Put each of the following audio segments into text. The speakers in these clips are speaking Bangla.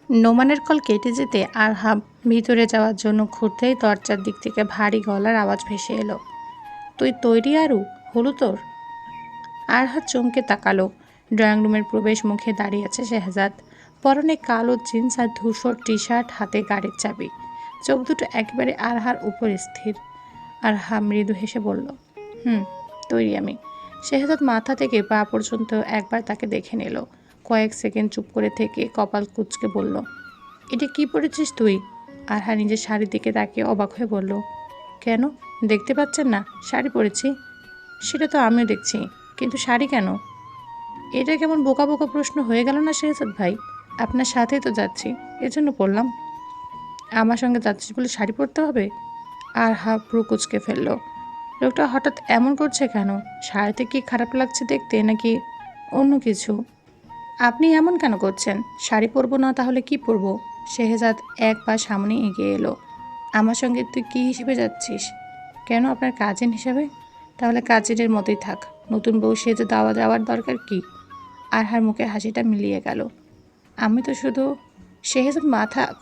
নোমানের কল কেটে যেতে আরহাম ভিতরে যাওয়ার জন্য ঘুরতেই দরজার দিক থেকে ভারী গলার আওয়াজ ভেসে এলো। তুই তৈরি আরু? হলু তোর? আরহা চমকে তাকালো। ড্রয়িং রুমের প্রবেশ মুখে দাঁড়িয়ে আছে শেহজাদ। পরনে কালো জিন্স আর ধূসর টি শার্ট, হাতে গাড়ির চাবি। চোখ দুটো একেবারে আরহার উপর স্থির। আরহা মৃদু হেসে বলল, তৈরি আমি। শেহজাদ মাথা থেকে পা পর্যন্ত একবার তাকে দেখে নিল। কয়েক সেকেন্ড চুপ করে থেকে কপাল কুঁচকে বলল, এটা কি পরেছিস তুই? আরহা নিজের শাড়ির দিকে তাকিয়ে অবাক হয়ে বলল, কেন, দেখতে পাচ্ছেন না শাড়ি পরেছি? সেটা তো আমিও দেখছি, কিন্তু শাড়ি কেন? এটা কেমন বোকা বোকা প্রশ্ন হয়ে গেল না শেহজাদ ভাই? আপনার সাথেই তো যাচ্ছি, এজন্য পড়লাম। আমার সঙ্গে যাচ্ছিস বলে শাড়ি পরতে হবে? আরহা ভ্রু কুঁচকে ফেলল। লোকটা হঠাৎ এমন করছে কেন? শাড়িতে কি খারাপ লাগছে দেখতে, নাকি অন্য কিছু? আপনি এমন কেন করছেন? শাড়ি পরবো না তাহলে কি পরবো? শেহজাদ এক পা সামনে এগিয়ে এলো। আমার সঙ্গে তুই কি হিসেবে যাচ্ছিস? কেন, আপনার কাজিন হিসেবে? তাহলে কাজিনের মতোই থাক, নতুন বউ সেজে দাওয়া দেওয়ার দরকার কি? আরহার মুখে হাসিটা মিলিয়ে গেল। আমি তো শুধু... শেহজাদ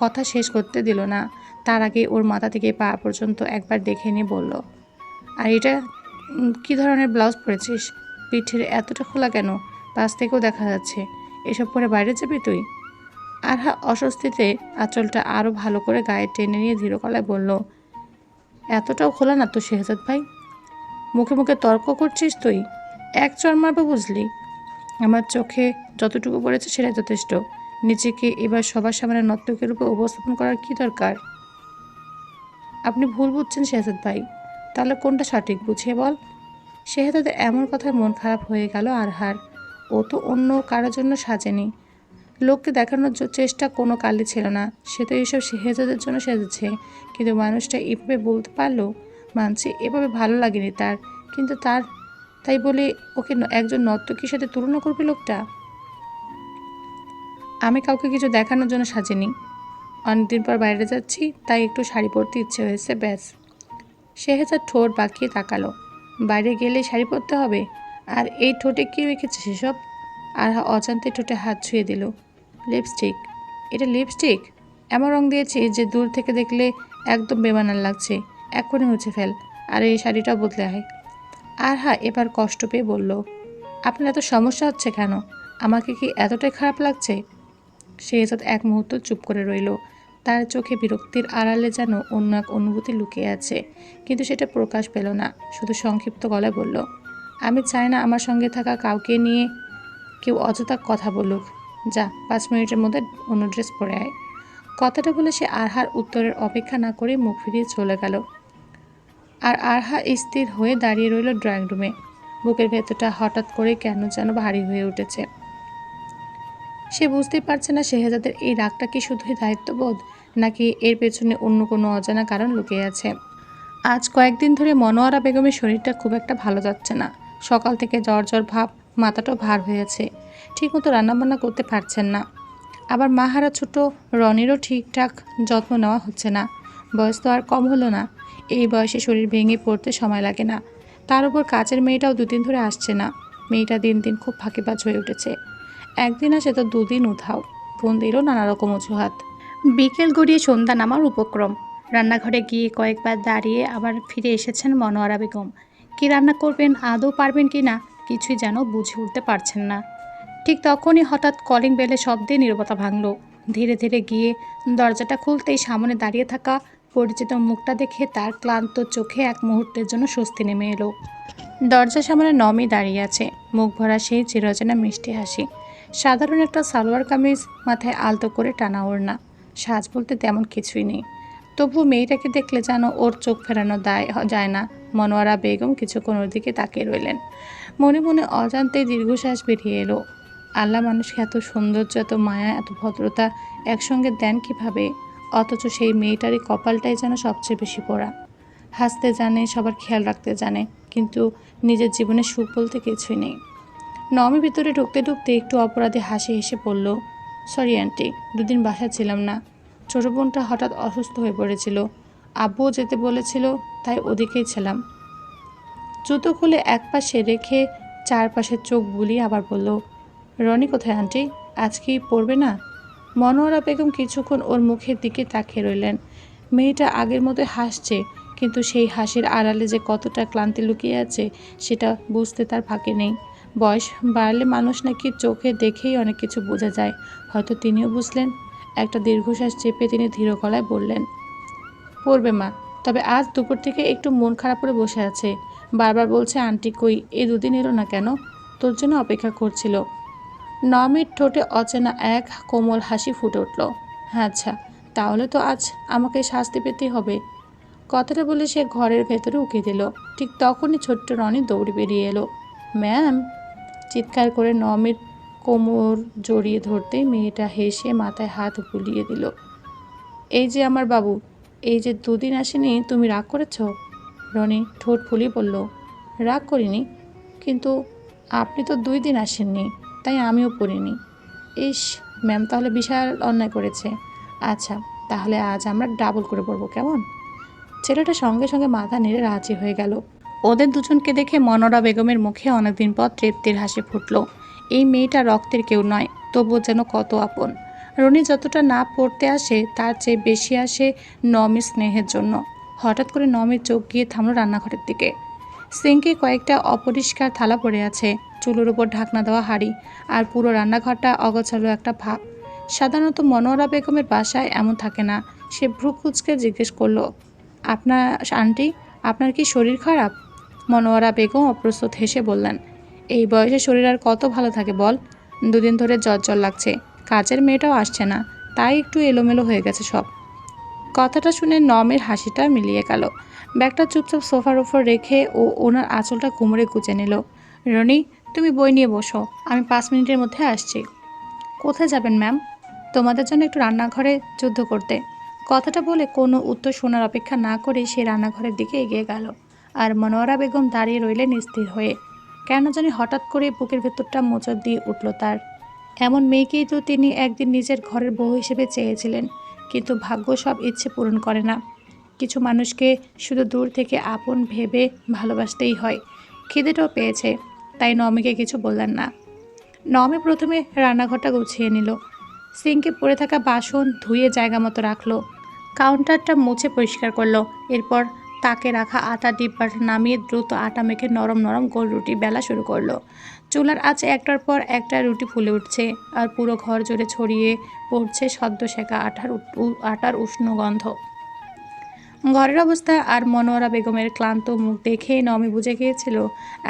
কথা শেষ করতে দিল না। তার আগে ওর মাথা থেকে পা পর্যন্ত একবার দেখে নিয়ে বলল, আর এটা কি ধরনের ব্লাউজ পরেছিস? পিঠের এতটা খোলা কেন? পাশ থেকেও দেখা যাচ্ছে। এসব পরে বাইরে যাবি তুই? আরহা অস্বস্তিতে আঁচলটা আরও ভালো করে গায়ে টেনে নিয়ে ধীর গলায় বলল, এতটাও খোলা না তো শেহজাদ ভাই। মুখে মুখে তর্ক করছিস তুই? এক চড় মারবো বুঝলি। আমার চোখে যতটুকু পড়েছে সেটাই যথেষ্ট। নিজেকে এবার সবার সামনে নর্তকীর রূপে উপস্থাপন করার কি দরকার? আপনি ভুল বুঝছেন শেহজাদ ভাই। তাহলে কোনটা সঠিক বুঝিয়ে বল। শেহজাদের এমন কথায় মন খারাপ হয়ে গেল আরহার। ও তো অন্য কারোর জন্য সাজেনি। লোককে দেখানোর চেষ্টা কোনো কালই ছিল না। সে তো এইসব শেহজাদের জন্য সেজেছে। কিন্তু মানুষটা এভাবে বলতে পারলো, মানছি এভাবে ভালো লাগেনি তার, কিন্তু তাই বলে ওকে একজন নর্তকীর সাথে তুলনা করবে লোকটা? আমি কাউকে কিছু দেখানোর জন্য সাজিনি। অনেকদিন পর বাইরে যাচ্ছি, তাই একটু শাড়ি পরতে ইচ্ছে হয়েছে, ব্যাস। শেহজাদ ঠোঁট বাঁকিয়ে তাকালো। বাইরে গেলে শাড়ি পরতে হবে? আর এই ঠোঁটে কি রেখেছে সেসব? আর অজান্তে ঠোঁটে হাত ছুঁয়ে দিল। লিপস্টিক? এটা লিপস্টিক? এমন রং দিয়েছি যে দূর থেকে দেখলে একদম বেমানান লাগছে। এক্ষুনি মুছে ফেল, আর এই শাড়িটা বদলে আয়। আরহা এবার কষ্ট পেয়ে বলল, আপনার এত সমস্যা হচ্ছে কেন? আমাকে কি এতটাই খারাপ লাগছে? শেহজাদ এক মুহূর্ত চুপ করে রইল। তার চোখে বিরক্তির আড়ালে যেন অন্য এক অনুভূতি লুকিয়ে আছে, কিন্তু সেটা প্রকাশ পেল না। শুধু সংক্ষিপ্ত গলায় বলল, আমি চাই না আমার সঙ্গে থাকা কাউকে নিয়ে কেউ অযথা কথা বলুক। যা, 5 মিনিটের মধ্যে অন্য ড্রেস পরে আয়। কথাটা বলে সে আরহার উত্তরের অপেক্ষা না করে মুখ ফিরিয়ে চলে গেল। আর আরহা স্থির হয়ে দাঁড়িয়ে রইল ড্রয়িং রুমে। বুকের ভেতরটা হঠাৎ করে কেন যেন ভারী হয়ে উঠেছে। সে বুঝতেই পারছে না শেহজাদের এই রাগটা কি শুধুই দায়িত্ববোধ, নাকি এর পেছনে অন্য কোনো অজানা কারণ লুকিয়ে আছে। আজ কয়েকদিন ধরে মনোয়ারা বেগমের শরীরটা খুব একটা ভালো যাচ্ছে না। সকাল থেকে জ্বর জ্বর ভাব, মাথাটাও ভার হয়েছে। ঠিকমতো রান্নাবান্না করতে পারছেন না। আবার মাহারা ছোট রনিরও ঠিকঠাক যত্ন নেওয়া হচ্ছে না। বয়স তো আর কম হলো না। এই বয়সে শরীর ভেঙে পড়তে সময় লাগে না। তার উপর কাজের মেয়েটাও 2 দিন ধরে আসছে না। মেয়েটা দিন দিন খুব ফাঁকিবাজ হয়ে উঠেছে। একদিন আসে তো 2 দিন উধাও। বোনদেরও নানা রকম অজুহাত। বিকেল গড়িয়ে সন্ধ্যা নামার উপক্রম। রান্নাঘরে গিয়ে কয়েকবার দাঁড়িয়ে আবার ফিরে এসেছেন মনোয়ারা বেগম। কী রান্না করবেন, আদৌ পারবেন কি না, কিছুই যেন বুঝে উঠতে পারছেন না। ঠিক তখনই হঠাৎ কলিং বেলের শব্দে নীরবতা ভাঙল। ধীরে ধীরে গিয়ে দরজাটা খুলতেই সামনে দাঁড়িয়ে থাকা পরিচিত মুখটা দেখে তার ক্লান্ত চোখে এক মুহূর্তের জন্য স্বস্তি নেমে এলো। দরজার সামনে নমি দাঁড়িয়ে আছে, মুখ ভরা সেই চিরচেনা মিষ্টি হাসি। সাধারণ একটা সালোয়ার কামিজ, মাথায় আলতো করে টানা ওড়না। সাজ বলতে তেমন কিছুই নেই। তবুও মেয়েটাকে দেখলে যেন ওর চোখ ফেরানো যায় না। মনোয়ারা বেগম কিছুক্ষণ ওর দিকে তাকিয়ে রইলেন। মনে মনে অজান্তেই দীর্ঘশ্বাস বেরিয়ে এলো। আল্লাহ মানুষকে এত সৌন্দর্য, এত মায়া, এত ভদ্রতা একসঙ্গে দেন কিভাবে? অথচ সেই মেয়েটারই কপালটাই যেন সবচেয়ে বেশি পোড়া। হাসতে জানে, সবার খেয়াল রাখতে জানে, কিন্তু নিজের জীবনে সুখ বলতে কিছুই নেই। নমি ভিতরে ঢুকতে ঢুকতে একটু অপরাধে হাসি হেসে বলল, সরি আন্টি, 2 দিন বাসায় ছিলাম না। ছোটো বোনটা হঠাৎ অসুস্থ হয়ে পড়েছিল। আব্বুও যেতে বলেছিল, তাই ওদিকেই ছিলাম। জুতো খুলে এক পাশে রেখে চারপাশে চোখ বুলিয়ে আবার বলল, রনি কোথায় আন্টি? আজ কি পড়বে না? মনোয়ারা বেগম কিছুক্ষণ ওর মুখের দিকে তাকিয়ে রইলেন। মেয়েটা আগের মতো হাসছে, কিন্তু সেই হাসির আড়ালে যে কতটা ক্লান্তি লুকিয়ে আছে সেটা বুঝতে তার ফাঁকে নেই। বয়স বাড়লে মানুষ নাকি চোখে দেখেই অনেক কিছু বোঝা যায়, হয়তো তিনিও বুঝলেন। একটা দীর্ঘশ্বাস চেপে তিনি ধীর গলায় বললেন, পড়বে মা, তবে আজ দুপুর থেকে একটু মন খারাপ করে বসে আছে। বারবার বলছে আন্টি কই, এই দুদিন এলো না কেন, তোর জন্য অপেক্ষা করছিল। নমির ঠোঁটে অচেনা এক কোমল হাসি ফুটে উঠল। আচ্ছা, তাহলে তো আজ আমাকে শাস্তি পেতেই হবে। কথাটা বলে সে ঘরের ভেতরে উকি দিল। ঠিক তখনই ছোট্ট রনি দৌড়ে বেরিয়ে এলো। ম্যাম! চিৎকার করে নমির কোমর জড়িয়ে ধরতেই মেয়েটা হেসে মাথায় হাত বুলিয়ে দিল। এই যে আমার বাবু, এই যে দুদিন আসেনি, তুমি রাগ করেছ? রনি ঠোঁট ফুলিয়ে বলল, রাগ করিনি, কিন্তু আপনি তো 2 দিন আসেননি, তাই আমিও পড়িনি। ইস, ম্যাম তাহলে বিশাল অন্যায় করেছে। আচ্ছা, তাহলে আজ আমরা ডাবল করে পড়বো, কেমন? ছেলেটা সঙ্গে সঙ্গে মাথা নেড়ে রাজি হয়ে গেল। ওদের দুজনকে দেখে মনোরা বেগমের মুখে অনেকদিন পর তৃপ্তির হাসি ফুটল। এই মেয়েটা রক্তের কেউ নয়, তবুও যেন কত আপন। রনি যতটা না পড়তে আসে তার চেয়ে বেশি আসে নমির স্নেহের জন্য। হঠাৎ করে নমির চোখ গিয়ে থামলো রান্নাঘরের দিকে। সিঙ্কে কয়েকটা অপরিষ্কার থালা পড়ে আছে, চুলোর উপর ঢাকনা দেওয়া হাঁড়ি, আর পুরো রান্নাঘরটা অগোছালো একটা ভাব। সাধারণত মনোয়ারা বেগমের বাসায় এমন থাকে না। সে ভ্রু কুঁচকে জিজ্ঞেস করলো, আপনার আন্টি, আপনার কি শরীর খারাপ? মনোয়ারা বেগম অপ্রস্তুত হেসে বললেন, এই বয়সে শরীর আর কত ভালো থাকে বল। 2 দিন ধরে জ্বর জ্বর লাগছে, কাজের মেয়েটাও আসছে না, তাই একটু এলোমেলো হয়ে গেছে সব। কথাটা শুনে নমের হাসিটা মিলিয়ে গেল। ব্যাগটা চুপচাপ সোফার উপর রেখে ও ওনার আঁচলটা কোমরে গুজে নিল। রনি, তুমি বই নিয়ে বসো, আমি 5 মিনিটের মধ্যে আসছি। কোথায় যাবেন ম্যাম? তোমাদের জন্য একটু রান্নাঘরে যুদ্ধ করতে। কথাটা বলে কোনো উত্তর শোনার অপেক্ষা না করে সে রান্নাঘরের দিকে এগিয়ে গেল। আর মনোয়ারা বেগম দাঁড়িয়ে রইলেন স্থির হয়ে। কেন জানি হঠাৎ করে বুকের ভেতরটা মোচড় দিয়ে উঠল তার। এমন মেয়েকেই তো তিনি একদিন নিজের ঘরের বউ হিসেবে চেয়েছিলেন, কিন্তু ভাগ্য সব ইচ্ছে পূরণ করে না। কিছু মানুষকে শুধু দূর থেকে আপন ভেবে ভালোবাসতেই হয়। খিদেটাও পেয়েছে, তাই নমিকে কিছু বললেন না। নমি প্রথমে রান্নাঘরটা গুছিয়ে নিল। সিঙ্কে পড়ে থাকা বাসন ধুয়ে জায়গা মতো রাখলো। কাউন্টারটা মুছে পরিষ্কার করলো। এরপর তাকে রাখা আটা ডিব্বাটা নামিয়ে দ্রুত আটা মেখে নরম নরম গোল রুটি বেলা শুরু করলো। চুলার আঁচে একটার পর একটা রুটি ফুলে উঠছে, আর পুরো ঘর জুড়ে ছড়িয়ে পড়ছে সদ্য সেকা আটার উষ্ণ গন্ধ। ঘরের অবস্থা আর মনোয়ারা বেগমের ক্লান্ত মুখ দেখে নমি বুঝে গিয়েছিল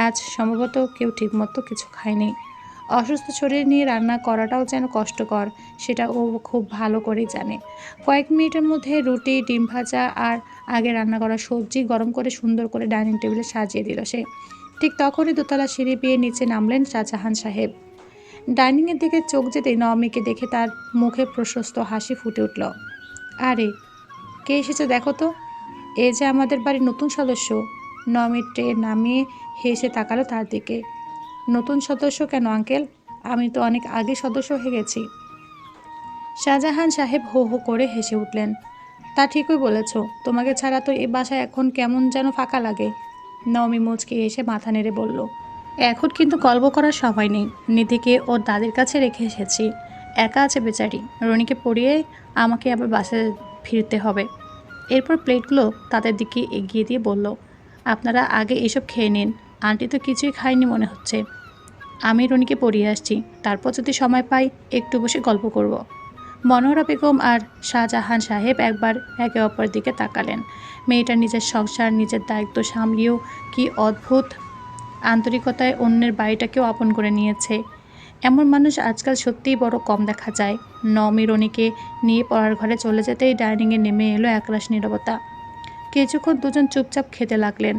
আজ সম্ভবত কেউ ঠিকমতো কিছু খায়নি। অসুস্থ শরীর নিয়ে রান্না করাটাও যেন কষ্টকর, সেটা ও খুব ভালো করেই জানে। কয়েক মিনিটের মধ্যে রুটি, ডিম ভাজা আর আগে রান্না করা সবজি গরম করে সুন্দর করে ডাইনিং টেবিলে সাজিয়ে দিল সে। ঠিক তখনই দোতলা সিঁড়ি বেয়ে নিচে নামলেন শাহজাহান সাহেব। ডাইনিংয়ের দিকে চোখ যেতেই নমিকে দেখে তার মুখে প্রশস্ত হাসি ফুটে উঠল। আরে, কে এসেছে দেখো তো, এ যে আমাদের বাড়ির নতুন সদস্য। নমি ট্রে নামিয়ে হেসে তাকালো তার দিকে। নতুন সদস্য কেন আঙ্কেল? আমি তো অনেক আগে সদস্য হয়ে গেছি। শাহজাহান সাহেব হো হো করে হেসে উঠলেন। তা ঠিকই বলেছ, তোমাকে ছাড়া তো এ বাসায় এখন কেমন যেন ফাঁকা লাগে। নমি মুচকে এসে মাথা নেড়ে বলল, এখন কিন্তু গল্প করার সময় নেই। নিধিকে ওর দাদির কাছে রেখে এসেছি, একা আছে বেচারি। রনিকে পড়িয়ে আমাকে আবার বাসায় ফিরতে হবে। এরপর প্লেটগুলো তাদের দিকে এগিয়ে দিয়ে বলল, আপনারা আগে এসব খেয়ে নিন, আন্টি তো কিছুই খায়নি মনে হচ্ছে। আমি রনিকে পড়িয়ে আসছি, তারপর যদি সময় পাই একটু বসে গল্প করব। মনোহরা বেগম আর শাহজাহান সাহেব একবার একে অপরের দিকে তাকালেন। মেয়েটা নিজের সংসার, নিজের দায়িত্ব সামলিয়েও কি অদ্ভুত আন্তরিকতায় অন্যের বাড়িটাকেও আপন করে নিয়েছে। এমন মানুষ আজকাল সত্যিই বড় কম দেখা যায়। নমি রনিকে নিয়ে পড়ার ঘরে চলে যেতেই ডাইনিংয়ে নেমে এলো একরাশ নীরবতা। কিছুক্ষণ দুজন চুপচাপ খেতে লাগলেন।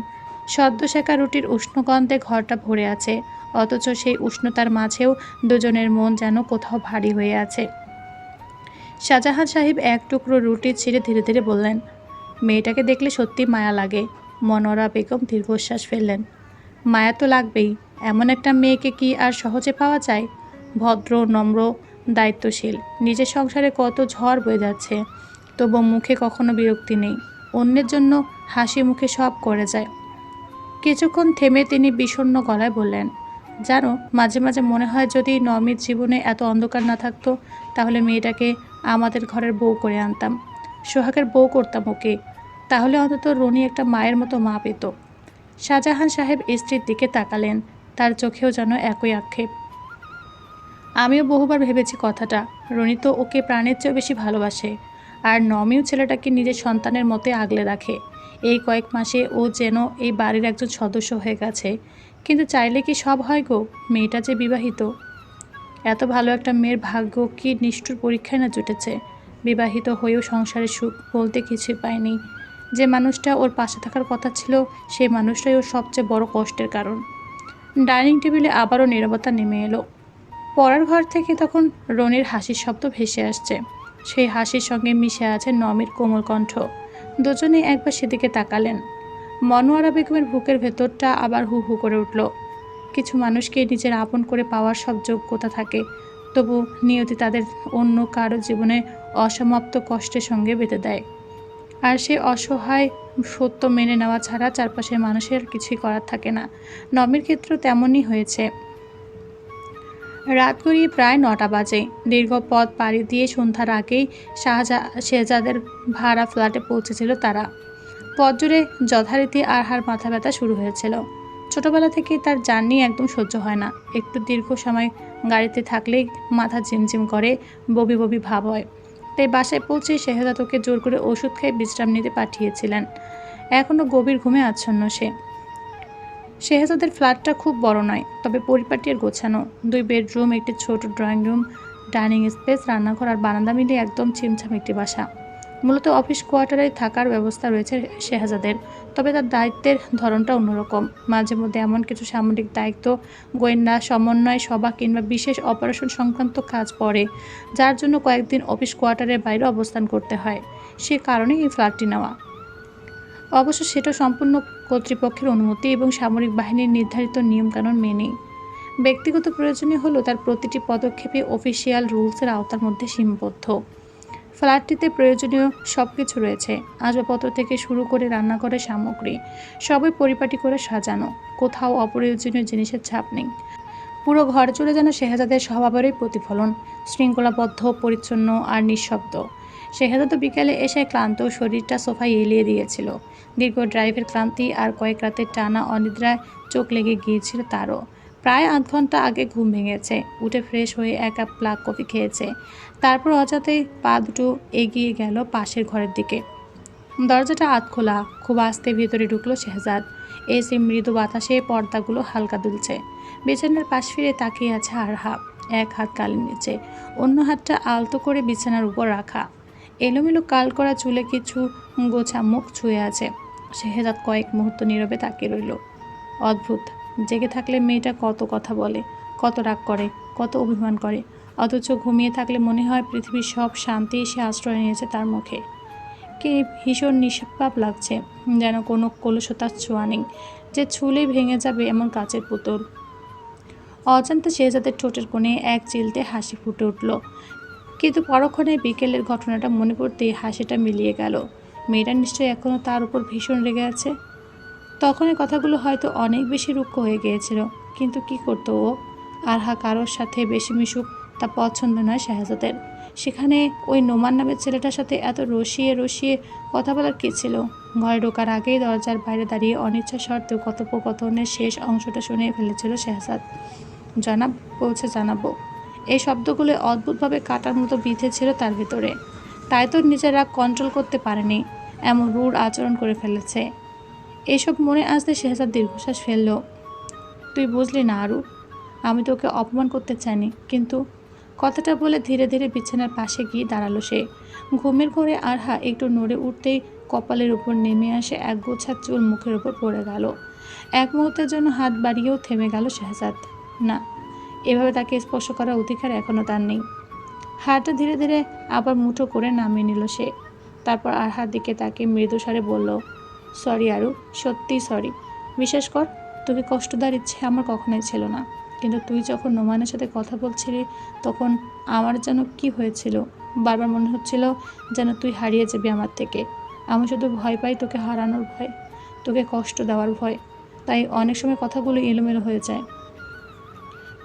সদ্য সেকা রুটির উষ্ণগন্ধে ঘরটা ভরে আছে, অথচ সেই উষ্ণতার মাঝেও দুজনের মন যেন কোথাও ভারী হয়ে আছে। শাহজাহান সাহেব এক টুকরো রুটি ছিঁড়ে ধীরে ধীরে বললেন, মেয়েটাকে দেখলে সত্যি মায়া লাগে। মনোয়ারা বেগম দীর্ঘশ্বাস ফেললেন। মায়া তো লাগবেই, এমন একটা মেয়েকে কি আর সহজে পাওয়া যায়? ভদ্র, নম্র, দায়িত্বশীল, নিজের সংসারে কত ঝড় বয়ে যাচ্ছে, তবু মুখে কখনো বিরক্তি নেই। অন্যের জন্য হাসি মুখে সব করে যায়। কিছুক্ষণ থেমে তিনি বিষণ্ণ গলায় বললেন, জানো, মাঝে মাঝে মনে হয় যদি নমির জীবনে এত অন্ধকার না থাকতো তাহলে মেয়েটাকে আমাদের ঘরের বউ করে আনতাম, সোহাগের বউ করতাম ওকে। তাহলে অন্তত রনি একটা মায়ের মতো মা পেত। শাহজাহান সাহেব স্ত্রীর দিকে তাকালেন, তার চোখেও যেন একই আক্ষেপ। আমিও বহুবার ভেবেছি কথাটা। রনি তো ওকে প্রাণের চেয়েও বেশি ভালোবাসে, আর নমিও ছেলেটাকে নিজের সন্তানের মতে আগলে রাখে। এই কয়েক মাসে ও যেন এই বাড়ির একজন সদস্য হয়ে গেছে। কিন্তু চাইলে কি সব হয় গো? মেয়েটা যে বিবাহিত। এত ভালো একটা মেয়ের ভাগ্য কি নিষ্ঠুর পরীক্ষায় না জুটেছে। বিবাহিত হয়েও সংসারের সুখ বলতে কিছুই পায়নি। যে মানুষটা ওর পাশে থাকার কথা ছিল, সেই মানুষটাই ওর সবচেয়ে বড় কষ্টের কারণ। ডাইনিং টেবিলে আবারও নীরবতা নেমে এলো। পড়ার ঘর থেকে তখন রনির হাসির শব্দ ভেসে আসছে। সেই হাসির সঙ্গে মিশে আছে নমির কোমল কণ্ঠ। দুজনেই একবার সেদিকে তাকালেন। মনোয়ারা বেগমের বুকের ভেতরটা আবার হু হু করে উঠল। কিছু মানুষকে নিজের আপন করে পাওয়ার সব যোগ্যতা থাকে, তবু নিয়তি তাদের অন্য কারো জীবনে অসমাপ্ত কষ্টের সঙ্গে বেঁধে দেয়। আর সে অসহায় সত্য মেনে নেওয়া ছাড়া চারপাশের মানুষের কিছুই করার থাকে না। নমির ক্ষেত্রেও তেমনই হয়েছে। রাত গড়িয়ে প্রায় 9টা বাজে। দীর্ঘ পথ পাড়ি দিয়ে সন্ধ্যার আগেই শেহজাদের ভাড়া ফ্ল্যাটে পৌঁছেছিল তারা। পথ জুড়ে যথারীতি আরহার মাথা ব্যথা শুরু হয়েছিল। ছোটবেলা থেকেই তার জার্নি একদম সহ্য হয় না। একটু দীর্ঘ সময় গাড়িতে থাকলেই মাথা ঝিমঝিম করে, বমি বমি ভাব হয়। তাই বাসায় পৌঁছে শেহজাদ ওকে জোর করে ওষুধ খেয়ে বিশ্রাম নিতে পাঠিয়েছিলেন। এখনও গভীর ঘুমে আচ্ছন্ন সে। শেহজাদের ফ্ল্যাটটা খুব বড় নয়, তবে পরিপাটি আর গোছানো। 2 বেডরুম, একটি ছোট ড্রয়িং রুম, ডাইনিং স্পেস, রান্নাঘর আর বারান্দা মিলিয়ে একদম ছিমছাম একটি বাসা। মূলত অফিস কোয়ার্টারে থাকার ব্যবস্থা রয়েছে শেহজাদের, তবে তার দায়িত্বের ধরনটা অন্যরকম। মাঝে মধ্যে এমন কিছু সামরিক দায়িত্ব, গোয়েন্দা সমন্বয় সভা কিংবা বিশেষ অপারেশন সংক্রান্ত কাজ পড়ে, যার জন্য কয়েকদিন অফিস কোয়ার্টারের বাইরে অবস্থান করতে হয়। সে কারণেই এই ফ্ল্যাটটি নেওয়া। অবশ্য সেটা সম্পূর্ণ কর্তৃপক্ষের অনুমতি এবং সামরিক বাহিনীর নির্ধারিত নিয়মকানুন মেনেই। ব্যক্তিগত প্রয়োজনে হলেও তার প্রতিটি পদক্ষেপে অফিসিয়াল রুলসের আওতার মধ্যে সীমাবদ্ধ। ফ্ল্যাটটিতে প্রয়োজনীয় সব কিছু রয়েছে, আসবাবপত্র থেকে শুরু করে রান্নাঘরের সামগ্রী সবই পরিপাটি করে সাজানো। কোথাও অপ্রয়োজনীয় জিনিসের ছাপ নেই। পুরো ঘর জুড়ে যেন শেহজাদের স্বভাবেরই প্রতিফলন, শৃঙ্খলাবদ্ধ, পরিচ্ছন্ন আর নিঃশব্দ। শেহজাদ বিকেলে এসে ক্লান্ত শরীরটা সোফায় এলিয়ে দিয়েছিল। দীর্ঘ ড্রাইভের ক্লান্তি আর কয়েক রাতের টানা অনিদ্রায় চোখ লেগে গিয়েছিল তারও। প্রায় 8 ঘন্টা আগে ঘুম ভেঙেছে, উঠে ফ্রেশ হয়ে 1 কাপ ব্ল্যাক কফি খেয়েছে। তারপর অজাতেই পা দুটো এগিয়ে গেল পাশের ঘরের দিকে। দরজাটা আধ খোলা, খুব আস্তে ভেতরে ঢুকলো শেহজাদ। এসি মৃদু বাতাসে পর্দাগুলো হালকা দুলছে। বিছানার পাশ ফিরে তাকিয়ে আছে আরহা, এক হাত গালের নিচে, অন্য হাতটা আলতো করে বিছানার উপর রাখা। এলোমেলো কাল করা চুলে কিছু গোছা মুখ ছুঁয়ে আছে। শেহজাদ কয়েক মুহূর্ত নীরবে তাকিয়ে রইল। অদ্ভুত, জেগে থাকলে মেয়েটা কত কথা বলে, কত রাগ করে, কত অভিমান করে, অথচ ঘুমিয়ে থাকলে মনে হয় পৃথিবীর সব শান্তি এসে আশ্রয় নিয়েছে তার মুখে। কি ভীষণ নিষ্পাপ লাগছে, যেন কোনো কলুষতার ছোঁয়া নেই, যে ছুলেই ভেঙে যাবে এমন কাচের পুতুল। অজান্তে শেহজাদের ঠোঁটের কোণে এক চিলতে হাসি ফুটে উঠল, কিন্তু পরক্ষণে বিকেলের ঘটনাটা মনে পড়তেই হাসিটা মিলিয়ে গেল। মেয়েটা নিশ্চয়ই এখনও তার উপর ভীষণ রেগে আছে। তখন এই কথাগুলো হয়তো অনেক বেশি রুক্ষ হয়ে গিয়েছিল, কিন্তু কি করতো ও? আরহা কারোর সাথে বেশি মিশুক তা পছন্দ নয় শেহজাদের। সেখানে ওই নোমান নামের ছেলেটার সাথে এত রসিয়ে রসিয়ে কথা বলার কী ছিল? ঘরে ঢোকার আগেই দরজার বাইরে দাঁড়িয়ে অনিচ্ছা সত্ত্বেও কথোপকথনের শেষ অংশটা শুনে ফেলেছিল শেহজাদ। জনাব বলছে জানাবো, এই শব্দগুলো অদ্ভুতভাবে কাটার মতো বিঁধেছিল তার ভেতরে। তাই তো নিজের রাগ কন্ট্রোল করতে পারেনি, এমন রূঢ় আচরণ করে ফেলেছে। এইসব মনে আসতে শেহজাদ দীর্ঘশ্বাস ফেলল। তুই বুঝলি না আরু, আমি তোকে অপমান করতে চাইনি, কিন্তু কথাটা বলে ধীরে ধীরে বিছানার পাশে গিয়ে দাঁড়ালো সে। ঘুমের ঘোরে আরহা একটু নড়ে উঠতেই কপালের উপর নেমে আসে এক গোছা চুল মুখের উপর পড়ে গেল। এক মুহূর্তের জন্য হাত বাড়িয়েও থেমে গেল শেহজাদ। না, এভাবে তাকে স্পর্শ করার অধিকার এখনও তার নেই। হাতটা ধীরে ধীরে আবার মুঠো করে নামিয়ে নিল সে। তারপর আরহার দিকে তাকে মৃদু স্বরে বলল, সরি আরু, সত্যিই সরি। বিশ্বাস কর, তোকে কষ্ট দেওয়ার ইচ্ছে আমার কখনোই ছিল না, কিন্তু তুই যখন নোমানের সাথে কথা বলছিলি তখন আমার যেন কি হয়েছিল, বারবার মনে হচ্ছিল যেন তুই হারিয়ে যাবি আমার থেকে। আমি শুধু ভয় পাই তোকে হারানোর ভয়, তোকে কষ্ট দেওয়ার ভয়। তাই অনেক সময় কথাগুলো এলোমেলো হয়ে যায়।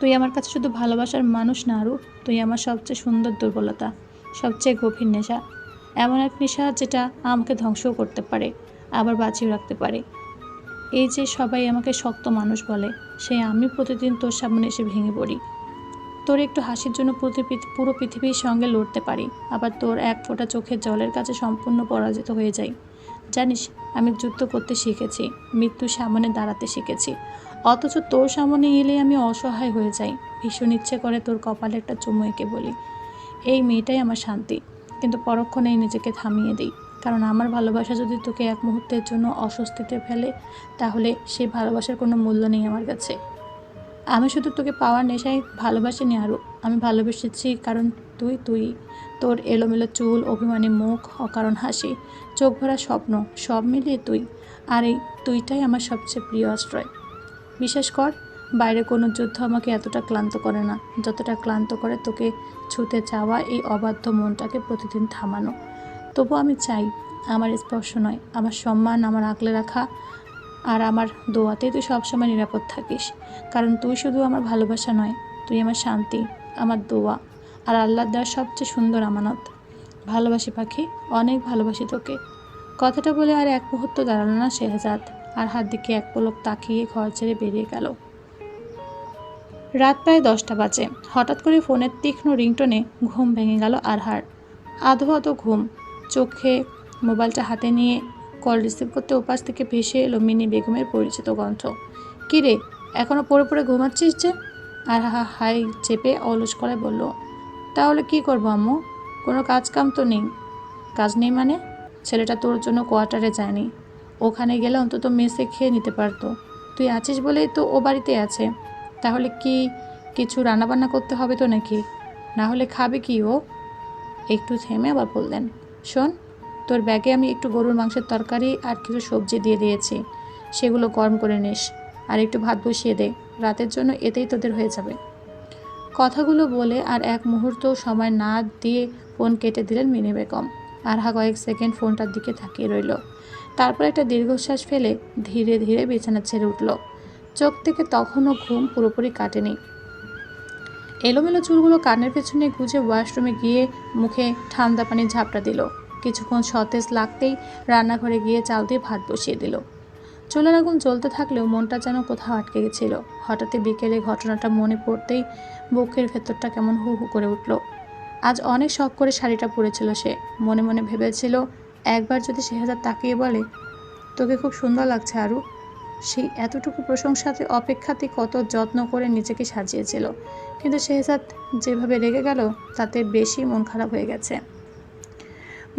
তুই আমার কাছে শুধু ভালোবাসার মানুষ না আরু, তুই আমার সবচেয়ে সুন্দর দুর্বলতা, সবচেয়ে গভীর নেশা। এমন এক নেশা যেটা আমাকে ধ্বংসও করতে পারে, আবার বাঁচিয়ে রাখতে পারে। এই যে সবাই আমাকে শক্ত মানুষ বলে, সেই আমি প্রতিদিন তোর সামনে এসে ভেঙে পড়ি। তোর একটু হাসির জন্য পুরো পৃথিবীর সঙ্গে লড়তে পারি, আবার তোর এক ফোঁটা চোখের জলের কাছে সম্পূর্ণ পরাজিত হয়ে যাই। জানিস, আমি যুদ্ধ করতে শিখেছি, মৃত্যুর সামনে দাঁড়াতে শিখেছি, অথচ তোর সামনে এলে আমি অসহায় হয়ে যাই। ভীষণ ইচ্ছে করে তোর কপালে একটা চুমু এঁকে বলি, এই মেয়েটাই আমার শান্তি, কিন্তু পরক্ষণেই নিজেকে থামিয়ে দিই। কারণ আমার ভালোবাসা যদি তোকে এক মুহূর্তের জন্য অস্বস্তিতে ফেলে, তাহলে সেই ভালোবাসার কোনো মূল্য নেই আমার কাছে। আমি শুধু তোকে পাওয়ার নেশায় ভালোবাসিনি আরও, আমি ভালোবেসেছি কারণ তুই তোর এলোমেলো চুল, অভিমানী মুখ, অকারণ হাসি, চোখ ভরা স্বপ্ন, সব মিলিয়ে তুই। আর এই তুইটাই আমার সবচেয়ে প্রিয় আশ্রয়। বিশ্বাস কর, বাইরে কোনো যুদ্ধ আমাকে এতটা ক্লান্ত করে না, যতটা ক্লান্ত করে তোকে ছুতে চাওয়া এই অবাধ্য মনটাকে প্রতিদিন থামানো। তবু আমি চাই, আমার স্পর্শ নয়, আমার সম্মান, আমার আগলে রাখা আর আমার দোয়াতেই তুই সবসময় নিরাপদ থাকিস। কারণ তুই শুধু আমার ভালোবাসা নয়, তুই আমার শান্তি, আমার দোয়া আর আল্লাহর দেওয়ার সবচেয়ে সুন্দর আমানত। ভালোবাসি পাখি, অনেক ভালোবাসি তোকে। কথাটা বলে আর এক মুহূর্ত দাঁড়ালো না শেহজাদ, আর হাত দিকে এক পলক তাকিয়ে ঘর ছেড়ে বেরিয়ে গেল। রাত প্রায় 10টা বাজে। হঠাৎ করে ফোনের তীক্ষ্ণ রিংটোনে ঘুম ভেঙে গেল আরহার। আধো আধো ঘুম, চোখে মোবাইলটা হাতে নিয়ে কল রিসিভ করতে ওপাশ থেকে ভেসে এলো মিনি বেগমের পরিচিত কণ্ঠ। কিরে, এখনও পড়ে পড়ে ঘুমাচ্ছিস যে? আরহা হাই চেপে অলস করে বলল, তাহলে কি করবো আম্মু? কোনো কাজ কাম তো নেই। কাজ নেই মানে? ছেলেটা তোর জন্য কোয়ার্টারে যায়নি, ওখানে গেলে অন্তত মেসে খেয়ে নিতে পারতো। তুই আছিস বলেই তো ও বাড়িতে আছে। তাহলে কি কিছু রান্নাবান্না করতে হবে তো নাকি? না হলে খাবে কি ও? একটু থেমে আবার বললেন, শোন, তোর ব্যাগে আমি একটু গরুর মাংসের তরকারি আর কিছু সবজি দিয়ে দিয়েছি, সেগুলো গরম করে নিস, আর একটু ভাত বসিয়ে দে, রাতের জন্য এতেই তোদের হয়ে যাবে। কথাগুলো বলে আর এক মুহূর্ত সময় না দিয়ে ফোন কেটে দিলেন মিনি বেগম। আরহা কয়েক সেকেন্ড ফোনটার দিকে তাকিয়ে রইল, তারপর একটা দীর্ঘশ্বাস ফেলে ধীরে ধীরে বিছানা ছেড়ে উঠল। চোখ থেকে তখনও ঘুম পুরোপুরি কাটেনি। এলোমেলো চুলগুলো কানের পেছনে গুজে ওয়াশরুমে গিয়ে মুখে ঠান্ডা পানি ঝাপটা দিল। কিছুক্ষণ সতেজ লাগতেই রান্নাঘরে গিয়ে চাল দিয়ে ভাত বসিয়ে দিল। চুলার আগুন জ্বলতে থাকলেও মনটা যেন কোথাও আটকে গেছিল। হঠাৎ বিকেলে ঘটনাটা মনে পড়তেই বুকের ভেতরটা কেমন হু হু করে উঠল। আজ অনেক শখ করে শাড়িটা পরেছিল সে, মনে মনে ভেবেছিল একবার যদি শেহজাদ তাকিয়ে বলে, তোকে খুব সুন্দর লাগছে আরু, সেই এতটুকু প্রশংসাতে অপেক্ষাতে কত যত্ন করে নিজেকে সাজিয়েছিল। কিন্তু শেহজাদ যেভাবে রেগে গেল, তাতে বেশি মন খারাপ হয়ে গেছে।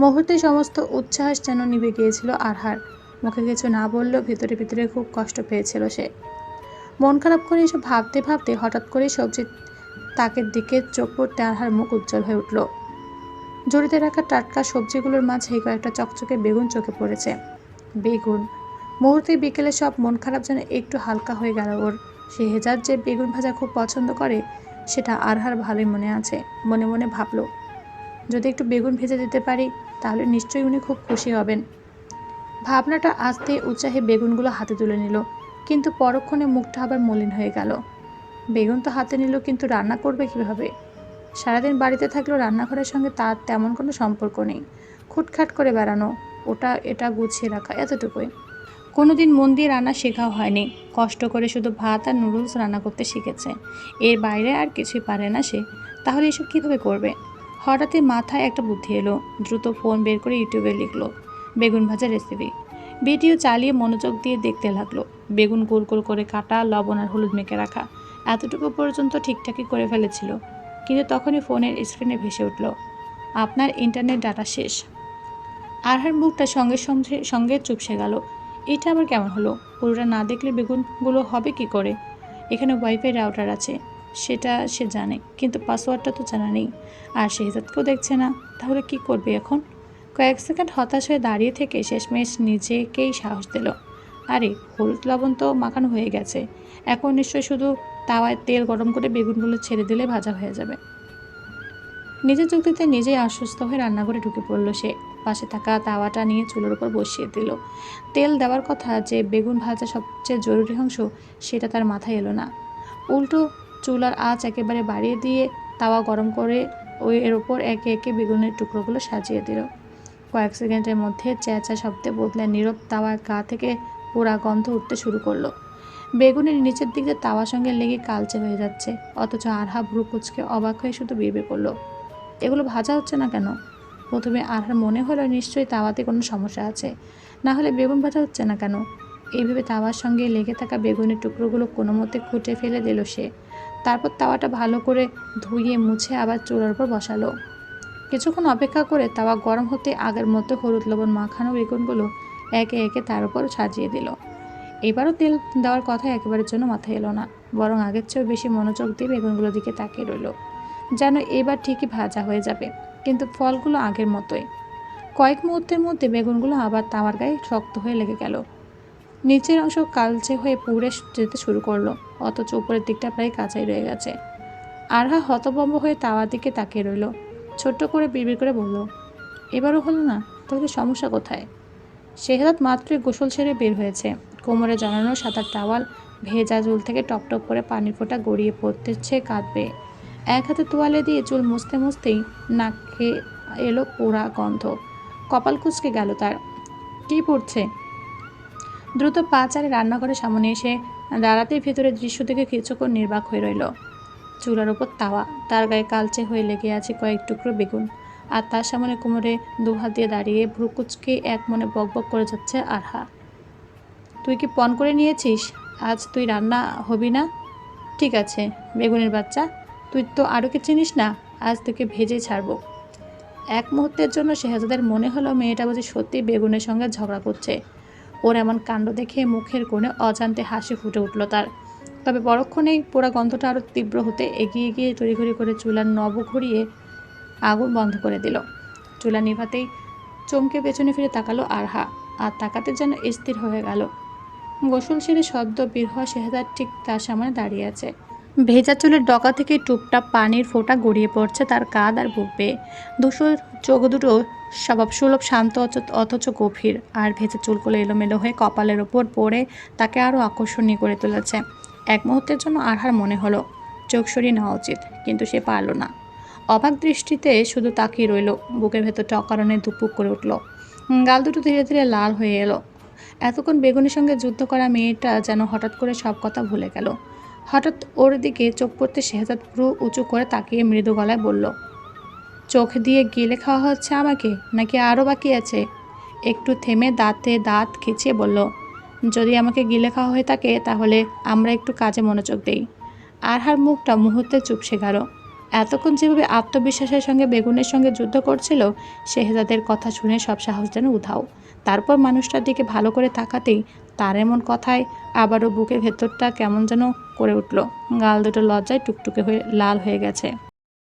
মুহূর্তে সমস্ত উচ্ছ্বাস যেন নিভে গিয়েছিল আরহার। মুখে কিছু না বললেও ভিতরে ভিতরে খুব কষ্ট পেয়েছিল সে। মন খারাপ করে এসব ভাবতে ভাবতে হঠাৎ করে সবজি তাকের দিকে চোখ পড়তে আরহার মুখ উজ্জ্বল হয়ে উঠল। ঝুড়িতে রাখা টাটকা সবজিগুলোর মাঝে কয়েকটা চকচকে বেগুন চোখে পড়েছে। বেগুন! মুহূর্তে বিকেলে সব মন খারাপ যেন একটু হালকা হয়ে গেল ওর। শেহজাদ যে বেগুন ভাজা খুব পছন্দ করে, সেটা আরহার ভালোই মনে আছে। মনে মনে ভাবল, যদি একটু বেগুন ভেজে দিতে পারি, তাহলে নিশ্চয়ই উনি খুব খুশি হবেন। ভাবনাটা আস্তে উৎসাহে বেগুনগুলো হাতে তুলে নিল, কিন্তু পরক্ষণে মুখটা আবার মলিন হয়ে গেল। বেগুন তো হাতে নিল, কিন্তু রান্না করবে কিভাবে? সারাদিন বাড়িতে থাকলেও রান্নাঘরের সঙ্গে তার তেমন কোনো সম্পর্ক নেই। খুটখাট করে বেড়ানো, ওটা এটা গুছিয়ে রাখা, এতটুকুই। কোনোদিন মন দিয়ে রান্না শেখাও হয়নি, কষ্ট করে শুধু ভাত আর নুডলস রান্না করতে শিখেছে। এর বাইরে আর কিছুই পারে না সে। তাহলে এসব কীভাবে করবে? হঠাৎই মাথায় একটা বুদ্ধি এলো। দ্রুত ফোন বের করে ইউটিউবে লিখলো বেগুন ভাজা রেসিপি। ভিডিও চালিয়ে মনোযোগ দিয়ে দেখতে লাগলো। বেগুন গোল গোল করে কাটা, লবণ আর হলুদ মেখে রাখা, এতটুকু পর্যন্ত ঠিকঠাকই করে ফেলেছিল। কিন্তু তখনই ফোনের স্ক্রিনে ভেসে উঠল, আপনার ইন্টারনেট ডাটা শেষ। আরহার মুখটা সঙ্গে সঙ্গে সঙ্গে চুপসে গেল। এটা আবার কেমন হলো? পুরোটা না দেখলে বেগুনগুলো হবে কি করে? এখানে ওয়াইফাই রাউটার আছে, সেটা সে জানে, কিন্তু পাসওয়ার্ডটা তো জানা নেই। আর শেহজাদকেও দেখছে না, তাহলে কি করবে এখন? কয়েক সেকেন্ড হতাশ হয়ে দাঁড়িয়ে থেকে শেষমেশ নিজেকেই সাহস দিল, আরে হলুদ লবণ তো মাখানো হয়ে গেছে, এখন নিশ্চয়ই শুধু তাওয়ায় তেল গরম করে বেগুনগুলো ছেড়ে দিলে ভাজা হয়ে যাবে। নিজের যুক্তিতে নিজেই আশ্বস্ত হয়ে রান্নাঘরে ঢুকে পড়ল সে। পাশে থাকা তাওয়াটা নিয়ে চুলোর উপর বসিয়ে দিল। তেল দেওয়ার কথা যে বেগুন ভাজা সবচেয়ে জরুরি অংশ, সেটা তার মাথায় এলো না। উল্টো চুলার আঁচ একেবারে বাড়িয়ে দিয়ে তাওয়া গরম করে এর ওপর একে একে বেগুনের টুকরোগুলো সাজিয়ে দিল। কয়েক সেকেন্ডের মধ্যে চেঁচা শব্দে বদলে নীরব তাওয়ার গা থেকে পোড়া গন্ধ উঠতে শুরু করলো। বেগুনের নিচের দিকে তাওয়ার সঙ্গে লেগে কালচে হয়ে যাচ্ছে, অথচ আরহা ভ্রু কুচকে অবাক হয়ে শুধু বিড়বিড় করলো, এগুলো ভাজা হচ্ছে না কেন? প্রথমে আরহার মনে হলো নিশ্চয়ই তাওয়াতে কোনো সমস্যা আছে, না হলে বেগুন ভাজা হচ্ছে না কেন। এইভাবে তাওয়ার সঙ্গে লেগে থাকা বেগুনের টুকরোগুলো কোনো মতে খুঁটে ফেলে দিল সে। তারপর তাওয়াটা ভালো করে ধুয়ে মুছে আবার চুলার উপর বসালো। কিছুক্ষণ অপেক্ষা করে তাওয়া গরম হতে আগের মতো হলুদ লবণ মাখানো বেগুনগুলো একে একে তার উপর সাজিয়ে দিল। এবারও তেল দেওয়ার কথা একেবারের জন্য মাথায় এলো না, বরং আগের চেয়েও বেশি মনোযোগ দিয়ে বেগুনগুলোর দিকে তাকিয়ে রইল, যেন এবার ঠিকই ভাজা হয়ে যাবে। কিন্তু ফলগুলো আগের মতোই। কয়েক মুহূর্তের মধ্যে বেগুনগুলো আবার তাওয়ার গায়ে শক্ত হয়ে লেগে গেল। নিচের অংশ কালচে হয়ে পুড়ে যেতে শুরু করলো, অথচ উপরের দিকটা প্রায় কাঁচাই রয়ে গেছে। আরহা হতভম্ব হয়ে তাওয়ার দিকে তাকিয়ে রইল, ছোট্ট করে বিড়বিড় করে বলল, এবারও হলো না? তাহলে সমস্যা কোথায়? শেহজাদ মাত্রই গোসল সেরে বের হয়েছে। কোমরে জড়ানো সাদা টাওয়াল, ভেজা চুল থেকে টপটপ করে পানির ফোঁটা গড়িয়ে পড়তেছে কাঁধ বেয়ে। এক হাতে তোয়ালে দিয়ে চুল মুছতে মুছতেই নাকে এলো পোড়া গন্ধ। কপাল কুঁচকে গেল তার। কি পড়ছে? দ্রুত পা চালে রান্নাঘরের সামনে এসে দাঁড়াতেই ভেতরের দৃশ্য দেখে কিছুক্ষণ নির্বাক হয়ে রইল। চুলার ওপর তাওয়া, তার গায়ে কালচে হয়ে লেগে আছে কয়েক টুকরো বেগুন, আর তার সামনে কোমরে দুহাত দিয়ে দাঁড়িয়ে ভ্রু কুচকে এক মনে বকবক করে যাচ্ছে আরহা। তুই কি পণ করে নিয়েছিস আজ তুই রান্না হবি না? ঠিক আছে বেগুনের বাচ্চা, তুই তো আরুকে চিনিস না, আজ তোকে ভেজেই ছাড়বো। এক মুহূর্তের জন্য শেহজাদের মনে হলো মেয়েটা বুঝি সত্যি বেগুনের সঙ্গে ঝগড়া করছে। ওর এমন কাণ্ড দেখে মুখের কোণে অজান্তে হাসি ফুটে উঠল তার। তবে পরক্ষণেই পোড়া গন্ধটা আরও তীব্র হতে এগিয়ে গিয়ে তড়িঘড়ি করে চুলার নব ঘুরিয়ে আগুন বন্ধ করে দিল। চুলা নিভাতেই চমকে পেছনে ফিরে তাকালো আরহা, আর তাকাতে যেন স্থির হয়ে গেল। গোসল সেরে সদ্য বের হওয়া শেহজাদ ঠিক তার সামনে দাঁড়িয়ে আছে। ভেজা চুলের ডগা থেকে টুপটাপ পানির ফোঁটা গড়িয়ে পড়ছে তার কাঁধ আর বুক বেয়ে। ধূসর চোখ দুটো স্বভাবসুলভ শান্ত অথচ গভীর, আর ভেজা চুলগুলো এলোমেলো হয়ে কপালের ওপর পড়ে তাকে আরও আকর্ষণীয় করে তুলেছে। এক মুহূর্তের জন্য আরহার মনে হলো চোখ সরিয়ে নেওয়া উচিত, কিন্তু সে পারল না। অবাক দৃষ্টিতে শুধু তাকিয়ে রইল। বুকের ভেতরটা অকারণে ধুকপুক করে উঠল। গাল দুটো ধীরে ধীরে লাল হয়ে এলো। এতক্ষণ বেগুনের সঙ্গে যুদ্ধ করা মেয়েটা যেন হঠাৎ করে সব কথা ভুলে গেল। হঠাৎ ওর দিকে চোখ পড়তে শেহজাদ ভ্রু উঁচু করে তাকিয়ে মৃদু গলায় বলল, চোখ দিয়ে গিলে খাওয়া হচ্ছে আমাকে, নাকি আরও বাকি আছে? একটু থেমে দাঁতে দাঁত খিচিয়ে বলল, যদি আমাকে গিলে খাওয়া হয়ে থাকে তাহলে আমরা একটু কাজে মনোযোগ দেই। আরহার মুখটা মুহূর্তে চুপসে গেল। এতক্ষণ যেভাবে আত্মবিশ্বাসের সঙ্গে বেগুনের সঙ্গে যুদ্ধ করছিল, শেহজাদের কথা শুনে সব সাহস যেন উধাও। তারপর মানুষটার দিকে ভালো করে তাকাতেই তার এমন কথায় আবারও বুকের ভেতরটা কেমন যেন করে উঠল। গাল দুটো লজ্জায় টুকটুকে হয়ে লাল হয়ে গেছে।